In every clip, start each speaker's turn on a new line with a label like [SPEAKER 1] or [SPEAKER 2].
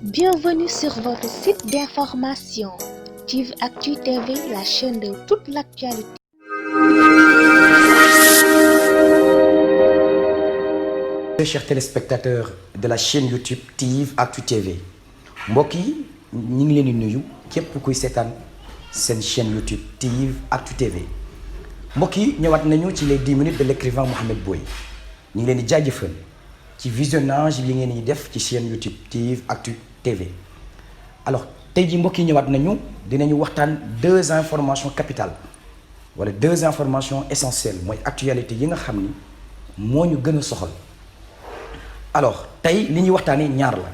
[SPEAKER 1] Bienvenue sur votre site d'information TIV Actu TV, la chaîne de toute l'actualité.
[SPEAKER 2] Chers téléspectateurs de la chaîne YouTube TIV Actu TV mbokk yi ñu ngi leen di nuyu képp kuy seetaan seen chaîne YouTube TIV Actu TV mbokk yi ñëwaat nañu ci les 10 minutes de l'écrivain Mouhamed Boye ñu ngi leen di jaajëfal ci visionnage yi ngeen di def ci chaîne YouTube TIV Actu TV. Alors tey jii mbokk yi ñëwaat nañu dinañu waxtaan deux informations capitales wala deux informations essentielles mooy actualité yi nga xam ni moo ñu gën a soxal. Alors tey li ñuy waxtaanee ñaar la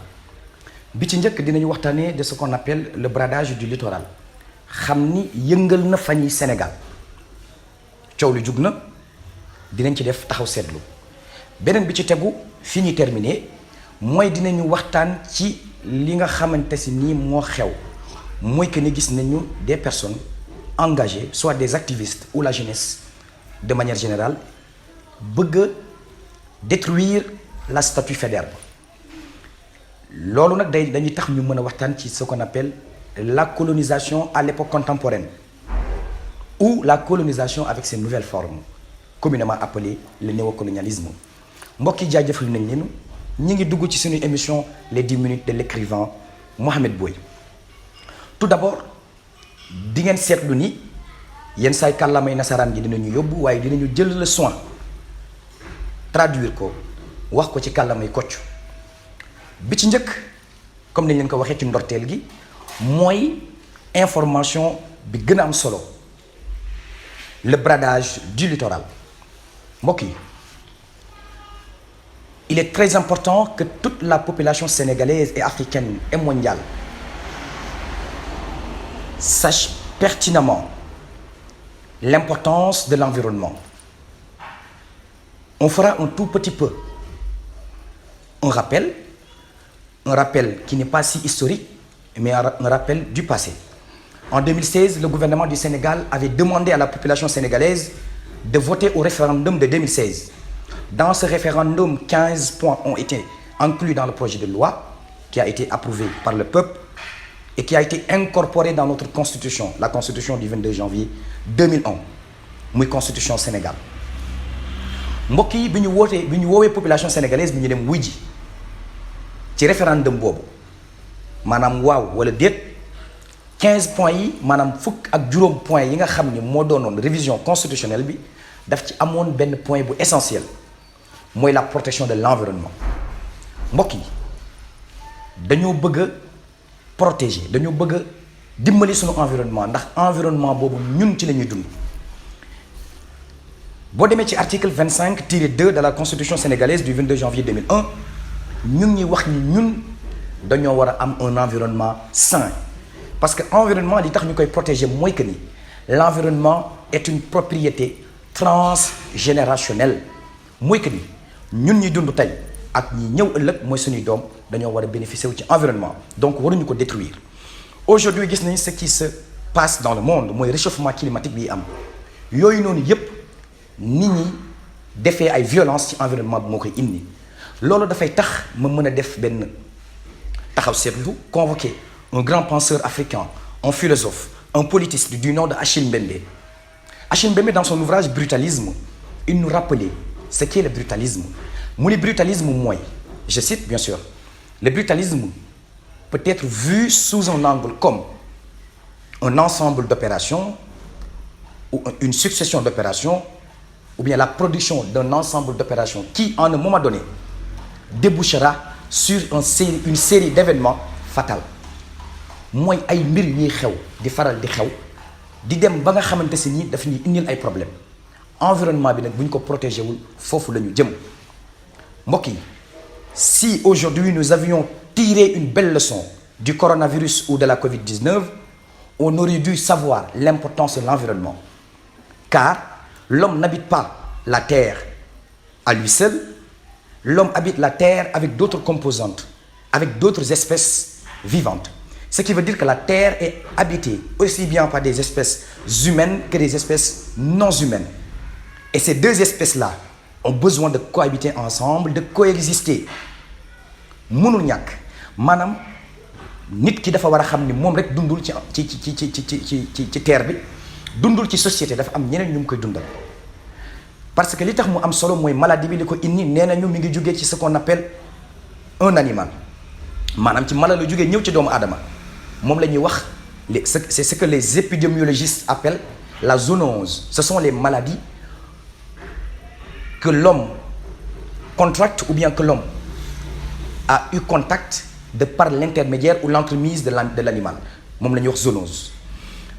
[SPEAKER 2] bi ci njëkk dinañu waxtaanee de ce qu'on appelle le bradage du littoral xam ni yëngal na fan yi Sénégal coow lu jug na dinañ ci def taxaw seetlu beneen bi ci tegu fi ñuy terminer mooy dinañu waxtaan ci li nga xamante si nii moo xew mooy que ni gis nañu des personnes engagées soit des activistes ou la jeunesse de manière générale bëgg a détruire la statue Faidherbe loolu nag dañuy tax ñu mën a waxtaan ci ce qu'on appelle la colonisation à l'époque contemporaine ou la colonisation avec ses nouvelles formes communément appelée le néocolonialisme mbokk yi jaajëfal nañ leen ñi ngi dugg ci suñu émission les 10 minutes de l'écrivain Mouhamed Boye tout d'abord di ngeen seetlu ni yenn saay kàllaamay nasaraan gi dinañu yóbbu waaye dinañu jël le soin traduire ko wax ko ci kàllamay kocc bi ci njëkk comme nañ leen ko waxee ci ndorteel gi mooy information bi gën a am solo le bradage du littoral mbokk yi il est très important que toute la population sénégalaise et africaine et mondiale sache pertinemment l'importance de l'environnement. On fera un tout petit peu un rappel qui n'est pas si historique, mais un rappel du passé. En 2016, le gouvernement du Sénégal avait demandé à la population sénégalaise de voter au référendum de 2016. Dans ce référendum, 15 points ont été inclus dans le projet de loi qui a été approuvé par le peuple et qui a été incorporé dans notre constitution, la constitution du 22 janvier 2001, muy constitution Sénégal. mbokk yi bi ñu woowee population sénégalaise bi ñu dem wuy ji ci référendum boobu maanaam waaw wala déet 15 points yi maanaam fukk ak juróom points yi nga xam ni moo doonoon révision constitutionnelle bi daf ci amoon benn point bu essentiel mooy la protection de l'environnement mbokk yi dañoo bëgg a protéger dañoo bëgg a dimbali suñu environnement ndax environnement boobu ñun ci la ñuy dund. boo demee ci article 25-2 de la constitution sénégalaise du 22 janvier 2001 ñun ñuy wax ni ñun dañoo war a am un environnement sain parce que environnement li tax ñu koy protéger mooy que ni l'environnement est une propriété transgénérationnelle mooy que ni ñun ñuy dund tey ak ñi ñëw ëllëg mooy suñuy doom dañoo war a bénéficier wu ci environnement donc waruñu ko détruire. Aujourd'hui gis nañu ce qui se passe dans le monde mooy réchauffement climatique bi am yooyu noonu yépp nit ñi defee ay violence ci environnement bi moo koy indi loolu dafay tax ma mën a def benn taxaw seetlu convoquer un grand penseur africain un philosophe un politiste du nom de Achille Mbembe. Achille Mbembe dans son ouvrage Brutalisme il nous rappelait ce qu'est le brutalisme mu ni brutalisme mooy je cite bien sûr le brutalisme peut être vu sous un angle comme un ensemble d'opérations ou une succession d'opérations ou bien la production d'un ensemble d'opérations qui, en un moment donné, débouchera sur une série d'événements fatals. mooy ay mbir yuy xew di faral di xew di dem ba nga xamante si nii daf ñuy indil ay problèmes environnement bi nag bu ñu ko protégé wul foofu la ñu jëm mbokk yi si aujourd'hui nous avions tiré une belle leçon du coronavirus ou de la Covid-19 on aurait dû savoir l'importance de l'environnement car l'homme n'habite pas la terre à lui seul, l'homme habite la terre avec d'autres composantes, avec d'autres espèces vivantes. Ce qui veut dire que la terre est habitée aussi bien par des espèces humaines que des espèces non humaines. Et ces deux espèces-là ont besoin de cohabiter ensemble, de coexister. Mënul ñàkk maanaam nit ki dafa war a xam ni moom rek dundul ci terre bi dundul ci société dafa am ñeneen ñu ngi koy dundal parce que li tax mu am solo mooy maladie bi li ko indi nee nañu mi ngi jógee ci ce qu'on appelle un animal maanaam ci mala la jógee ñëw ci doomu aadama moom la ñuy wax c'est ce que les épidémiologistes appellent la zoonose. Ce sont les maladies que l'homme contracte ou bien que l'homme a eu contact de par l'intermédiaire ou l'entremise de l'animal moom la ñuy wax zoonose.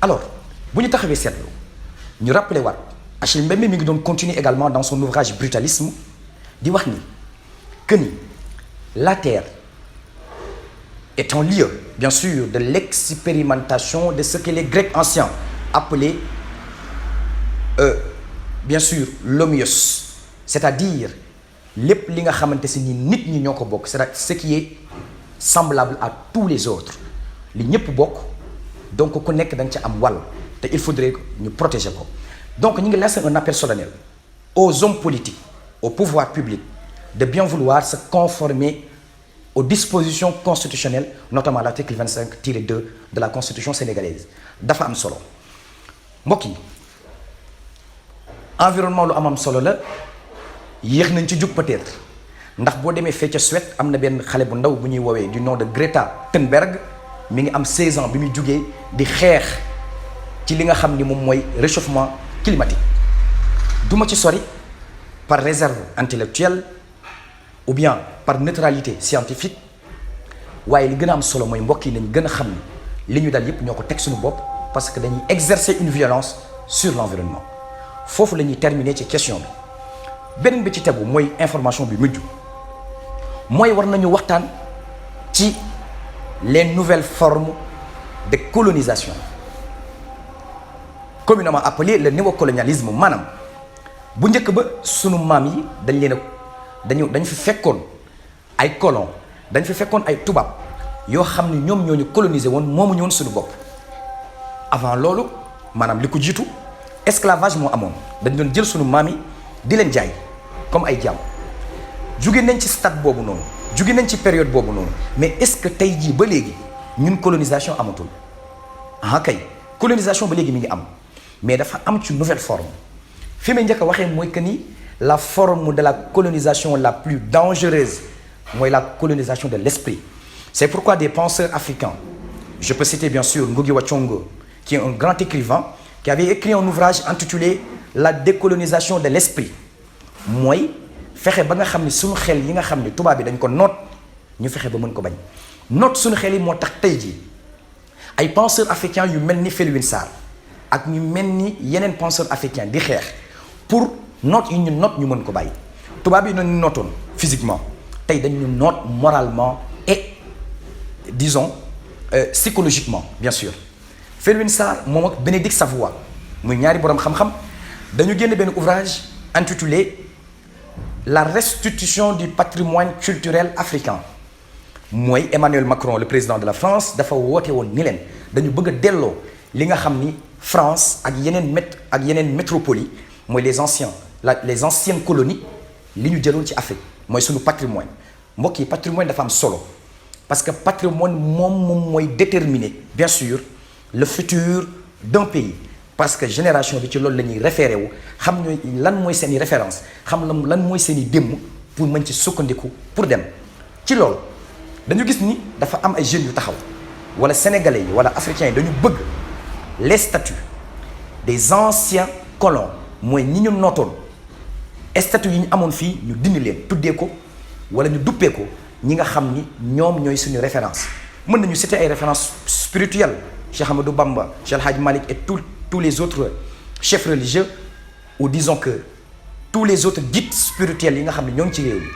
[SPEAKER 2] Alors bu ñu taxawee seetlu ñu rappelé waat Achille Mbembe mi ngi doon continuer également dans son ouvrage Brutalisme di wax ni que ni la terre est un lieu bien sûr de l'expérimentation de ce que les Grecs anciens appelaient bien sûr l'homios, c'est-à-dire lépp li nga xamante si ni nit ñi ñoo ko bokk c'est-à-dire ce qui est semblable à tous les autres li ñëpp bokk donc ku nekk da nga ca am wàll te il faudrait ñu protéger ko. Donc ñu ngi lancer un appel solennel aux hommes politiques, au pouvoir public de bien vouloir se conformer aux dispositions constitutionnelles, notamment l'article 25-2 de la Constitution sénégalaise. dafa am solo mbokk yi environnement lu am solo la yéex nañ ci jug peut-être ndax boo demee fee ca Suède am na benn xale bu ndaw bu ñuy woowee du nom de Greta Thunberg mi ngi am 16 ans bi muy jugee di xeex ci li nga xam ni moom mooy réchauffement climatique. duma ci sori par réserve intellectuelle ou bien par neutralité scientifique waaye li gën a am solo mooy mbokk yi nañ gën a xam ni li ñu dal yépp ñoo ko teg suñu bopp parce que dañuy exercer une violence sur l'environnement. foofu la ñuy terminer ci question bi beneen bi ci tegu mooy information bi mujj mooy war nañu waxtaan ci les nouvelles formes de colonisation communément appelé le néocolonialisme. maanaam bu njëkk ba sunu maam yi dañ fi fekkoon ay colons dañ fi fekkoon ay tubaab yoo xam ni ñoom ñoo ñu coloniser woon moomu ñu woon suñu bopp. avant loolu maanaam li ko jiitu esclavage moo amoon dañ doon jël sunu maam yi di leen jaay comme ay jaam jóge nañ ci stade boobu noonu jóge nañ ci période boobu noonu mais est-ce que tey jii ba léegi ñun colonisation amatul ah kay colonisation ba léegi mi ngi am. mais dafa am ci nouvelle forme fi may njëkk a waxee mooy que ni la forme de la colonisation la plus dangereuse mooy la colonisation de l'esprit. C'est pourquoi des penseurs africains, je peux citer bien sûr Ngugi wa Thiong'o qui est un grand écrivain qui avait écrit un ouvrage intitulé La décolonisation de l'esprit mooy fexe ba nga xam ni suñu xel yi nga xam ni tubaab bi dañ ko noot ñu fexe ba mën ko bañ noot suñu xel yi moo tax tey jii ay penseurs africains yu mel ni Felwine Sarr ak ñu mel ni yeneen penseurs africains di xeex pour noot yi ñu noot ñu mën ko bàyyi tubaab yi nañu nootoon physiquement tey dañu noot moralement et disons psychologiquement bien sûr. Felwine Sarr moom ak Bénédicte Savoy muy ñaari boroom xam-xam dañu génn benn ouvrage intitulé La restitution du patrimoine culturel africain mooy Emmanuel Macron le président de la France dafa woote woon ni leen dañu bëgg a delloo li nga xam ni France ak yeneen métropole yi mooy les anciennes colonies li ñu jëloon ci Afrique mooy suñu patrimoine mbokk yi patrimoine dafa am solo parce que patrimoine moom mooy déterminer bien sûr le futur d'un pays parce que génération bi ci loolu la ñuy référé wu xam ñooy lan mooy seen i référence xam lan mooy seen i démb pour mën ci sukkandiku pour dem ci loolu dañu gis ni dafa am ay jeunes yu taxaw wala sénégalais yi wala africains yi dañu bëgg les statuts des anciens colons mooy ñi ñu nootoon statuts yi ñu amoon fii ñu dindi leen tuddee ko wala ñu duppee ko ñi nga xam ni ñoom ñooy suñu référence mën nañu citer ay références spirituelles Cheikh Amadou Bamba Cheikh El Hadj Malick et tous les autres chefs religieux ou disons que tous les autres guides spirituels yi nga xam ne ñoo ngi ci réew mi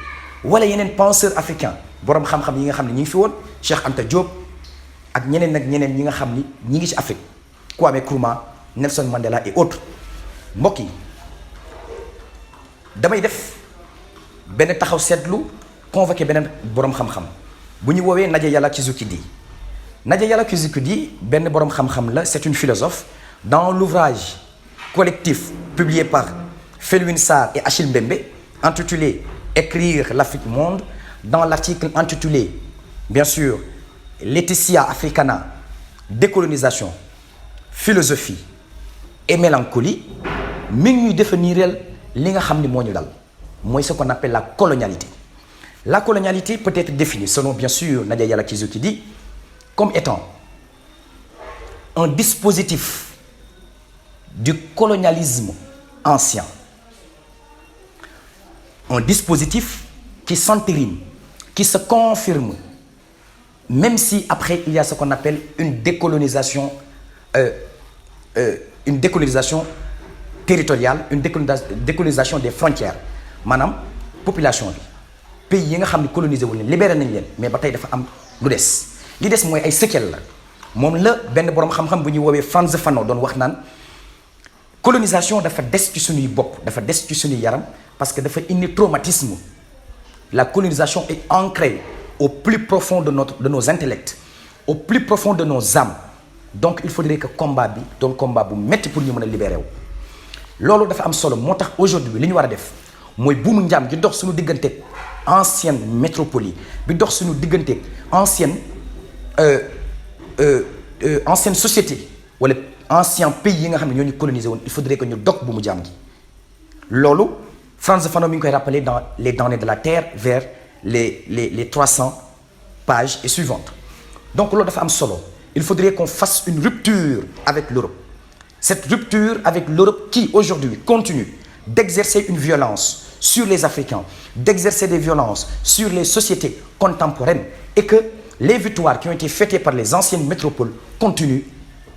[SPEAKER 2] wala yeneen penseurs africains boroom xam-xam yi nga xam ne ñi ngi fi woon Cheikh Anta Diop ak ñeneen ñi nga xam ni ñi ngi ci Afrique Kwame Nkrumah Nelson Mandela et autres mbokk yi damay def benn taxaw seetlu convoqué beneen boroom xam-xam bu ñu woowee Nadja Kizikudi. Nadja Kizikudi benn boroom xam-xam la c'est une philosophe dans l'ouvrage collectif publié par Felwine Sarr et Achille Mbembe intitulé Écrire l'Afrique monde dans l'article intitulé bien sûr Laetitia Africana, décolonisation, philosophie et mélancolie, mi ngi ñuy définir li nga xam ni moo ñu dal mooy ce qu'on appelle la colonialité. La colonialité peut être définie, selon bien sûr Nadia Yalakizo qui dit, comme étant un dispositif du colonialisme ancien. Un dispositif qui s'entérine, qui se confirme, même si après il y a ce qu'on appelle une décolonisation territoriale, une décolonisation des frontières. Maanaam population bi pays yi nga xam ne colonisé wu leen libéré nañ leen mais ba tey dafa am lu des li des mooy ay séquelles la moom la benn boroom xam-xam bu ñuy woowee Frantz Fanon doon wax naan colonisation dafa des ci suñuy bopp dafa des ci suñuy yaram parce que dafa indi traumatisme. La colonisation est ancrée au plus profond de nos intellects, au plus profond de nos âmes. Donc il faudrait que combat bi doon combat bu metti pour ñu mën a libérer wu loolu dafa am solo moo tax aujourd'hui li ñu war a def mooy buumu njaam gi dox suñu diggante ancienne métropole yi bi dox suñu diggante ancienne société wala ancien pays yi nga xam ne ñoo ñu colonisé woon il faudrait que ñu dog buumu njaam gi loolu Frantz Fanon mi ngi koy rappelé dans les Damnés de la Terre vers les 300 pages et suivantes. Donc loolu dafa am solo il faudrait qu'on fasse une rupture avec l'Europe. Cette rupture avec l'Europe qui aujourd'hui continue d'exercer une violence sur les Africains, d'exercer des violences sur les sociétés contemporaines et que les victoires qui ont été fêtées par les anciennes métropoles continuent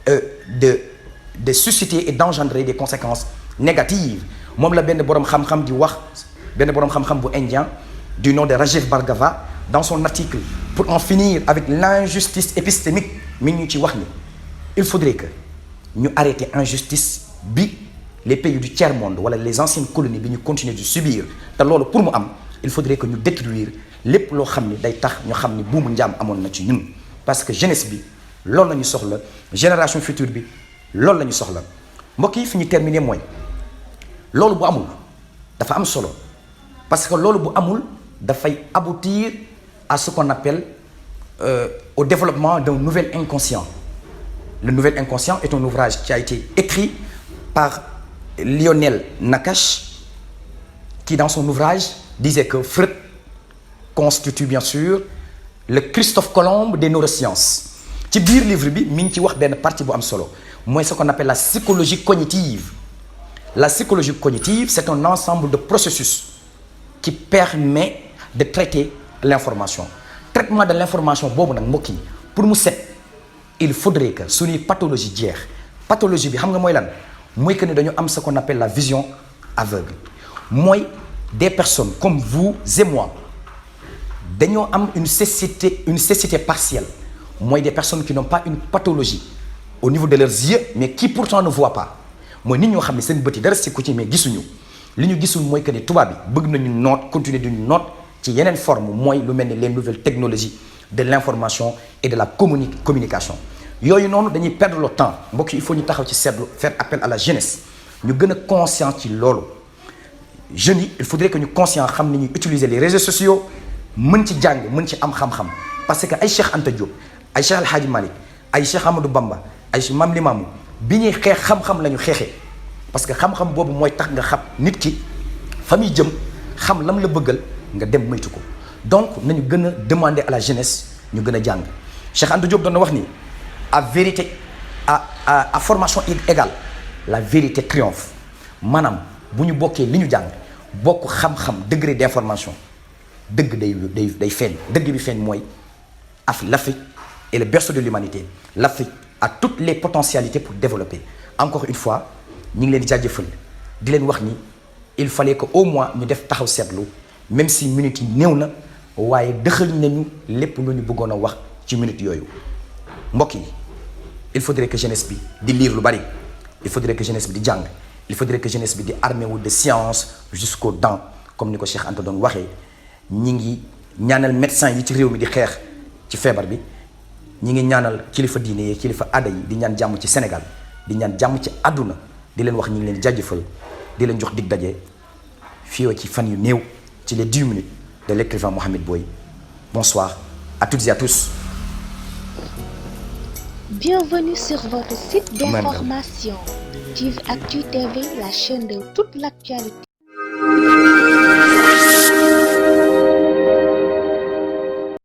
[SPEAKER 2] de susciter et d'engendrer des conséquences négatives. Moom la benn boroom xam-xam di wax benn boroom xam-xam bu indien du nom de Rajiv Bhargava dans son article pour en finir avec l'injustice épistémique mi ngi ñu ci wax ni il faudrait que ñu arrêter injustice bi les pays du tiers-monde wala les anciennes colonies bi ñu continuer de subir te loolu pour mu am il faudrait que ñu détruire lépp loo xam ni day tax ñu xam ni buumu njaam amoon na ci ñun parce que jeunesse bi loolu la ñu soxla génération future bi loolu la ñu soxla mbokk yi fi ñu terminer mooy loolu bu amul dafa am solo parce que loolu bu amul dafay aboutir à ce qu'on appelle au développement d'un nouvel inconscient. Le nouvel inconscient est un ouvrage qui a été écrit par Lionel Nakache qui dans son ouvrage disait que Freud constitue bien sûr le Christophe Colomb des neurosciences. Ci biir livre bi mi ngi ci wax benn partie bu am solo mooy ce qu'on appelle la psychologie cognitive. La psychologie cognitive, c'est un ensemble de processus qui permet de traiter l'information. Traitement de l'information boobu nag mbokk yi pour mu set il faudrait que suñuy pathologie jeex pathologie bi xam nga mooy lan mooy que ni dañu am ce qu'on appelle la vision aveugle mooy des personnes comme vous et moi dañoo am une cécité partielle mooy des personnes qui n'ont pas une pathologie au niveau de leurs yeux mais qui pourtant ne voient pas mooy nit ñoo xam ne seen bët yi dara si ku ci mais gisuñu li ñu gisul mooy que ni tubaab bi bëgg nañu noot continuer duñu noot ci yeneen forme mooy lu mel ni les nouvelles technologies de l'information et de la communication yooyu noonu dañuy perdre le temps mbokk yi il faut ñu taxaw ci seetlu faire appel à la jeunesse ñu gën a conscient ci loolu jeunes yi il faudrait que ñu conscient xam ni ñuy utiliser les réseaux sociaux mën ci jàng mën ci am xam-xam parce que ay Cheikh Anta Diop ay Cheikh El Hadji Malick ay Cheikh Amadou Bamba ay Mame Limamou bi ñuy xeex xam-xam la ñu xeexee parce que xam-xam boobu mooy tax nga xam nit ki fa muy jëm xam lam la bëggal nga dem moytu ko donc nañu gën a demander à la jeunesse ñu gën a jàng Cheikh Anta Diop doon na wax ni à vérité à formation égale la vérité triomphe maanaam bu ñu bokkee li ñu jàng bokk xam-xam degré d'information dëgg day feeñ dëgg bi feeñ mooy l'Afrique est le berceau de l'humanité l'Afrique a toutes les potentialités pour développer encore une fois ñu ngi leen di jaajëfal di leen wax ni il fallait que au moins ñu def taxaw seetlu même si minutes yi néew na waaye dëxal nañu lépp lu ñu bëggoon a wax ci minutes yooyu mbokk yi il faudrait que jeunesse bi di lire lu bari il faudrait que jeunesse bi di jàng il faudrait que jeunesse bi di armé wu de science jusqu'aux dents comme ni ko Cheikh Anta doon waxee ñi ngi ñaanal médecin yi ci réew mi di xeex ci feebar bi ñi ngi ñaanal kilifa diine yi kilifa aada yi di ñaan jàmm ci Sénégal di ñaan jàmm ci àdduna di leen wax ñi ngi leen jaajëfal di leen jox dig daje fii ci fan yu néew ci les 10 minutes de l'écrivain Mohamed Boye. Bonsoir à toutes et à tous.
[SPEAKER 1] Bienvenue sur votre site
[SPEAKER 2] Amen.
[SPEAKER 1] d'information, Tiv Actu TV, la chaîne de toute l'actualité.